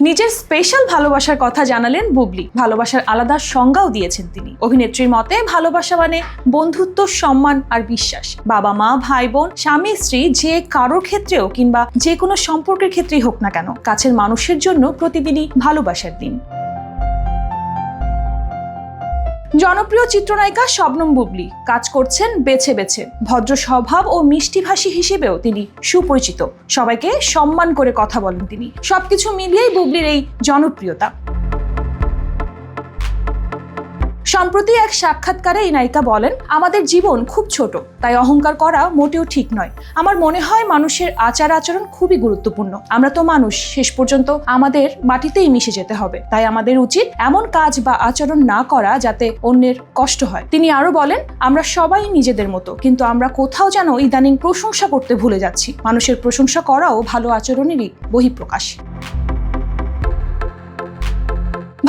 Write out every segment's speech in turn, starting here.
নিজের স্পেশাল ভালোবাসার কথা জানালেন বুবলি। ভালোবাসার আলাদা সংজ্ঞাও দিয়েছেন তিনি। অভিনেত্রীর মতে ভালোবাসা মানে বন্ধুত্ব, সম্মান আর বিশ্বাস। বাবা মা, ভাই বোন, স্বামী স্ত্রী, যে কারোর ক্ষেত্রেও কিংবা যে কোনো সম্পর্কের ক্ষেত্রেই হোক না কেন, কাছের মানুষের জন্য প্রতিদিনই ভালোবাসার দিন। জনপ্রিয় চিত্রনায়িকা শবনম বুবলি কাজ করছেন বেছে বেছে। ভদ্র স্বভাব ও মিষ্টিভাষী হিসেবেও তিনি সুপরিচিত। সবাইকে সম্মান করে কথা বলেন তিনি। সবকিছু মিলিয়েই বুবলির এই জনপ্রিয়তা। সম্প্রতি এক সাক্ষাৎকারে এই নায়িকা বলেন, আমাদের জীবন খুব ছোট, তাই অহংকার করা মোটেও ঠিক নয়। আমার মনে হয় মানুষের আচার আচরণ খুবই গুরুত্বপূর্ণ। আমরা তো মানুষ, শেষ পর্যন্ত আমাদের মাটিতেই মিশে যেতে হবে। তাই আমাদের উচিত এমন কাজ বা আচরণ না করা যাতে অন্যের কষ্ট হয়। তিনি আরো বলেন, আমরা সবাই নিজেদের মতো, কিন্তু আমরা কোথাও যেন ইদানিং প্রশংসা করতে ভুলে যাচ্ছি। মানুষের প্রশংসা করাও ভালো আচরণেরই বহিঃপ্রকাশ।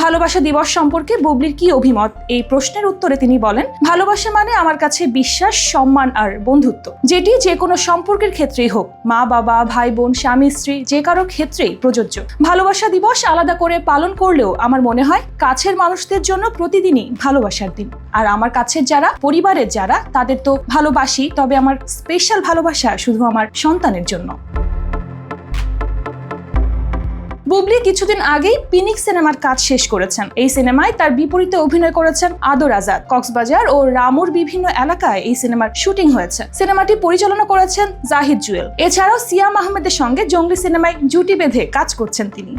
ভালোবাসা দিবস সম্পর্কে বুবলির কি অভিমত, এই প্রশ্নের উত্তরে তিনি বলেন, ভালোবাসা মানে আমার কাছে বিশ্বাস, সম্মান আর বন্ধুত্ব, যেটি যে কোনো সম্পর্কের ক্ষেত্রেই হোক, মা বাবা, ভাই বোন, স্বামী স্ত্রী, যে কারো ক্ষেত্রেই প্রযোজ্য। ভালোবাসা দিবস আলাদা করে পালন করলেও আমার মনে হয় কাছের মানুষদের জন্য প্রতিদিনই ভালোবাসার দিন। আর আমার কাছের যারা, পরিবারের যারা, তাদের তো ভালোবাসি, তবে আমার স্পেশাল ভালোবাসা শুধু আমার সন্তানের জন্য। বুবলি কিছুদিন আগেই পিনিক সিনেমার কাজ শেষ করেছেন। এই সিনেমায় তার বিপরীতে অভিনয় করেছেন আদর আজাদ। কক্সবাজার ও রামুর বিভিন্ন এলাকায় এই সিনেমার শুটিং হয়েছে। সিনেমাটি পরিচালনা করেছেন জাহিদ জুয়েল। এছাড়াও সিয়াম আহমেদের সঙ্গে জঙ্গলি সিনেমায় জুটি বেঁধে কাজ করছেন তিনি।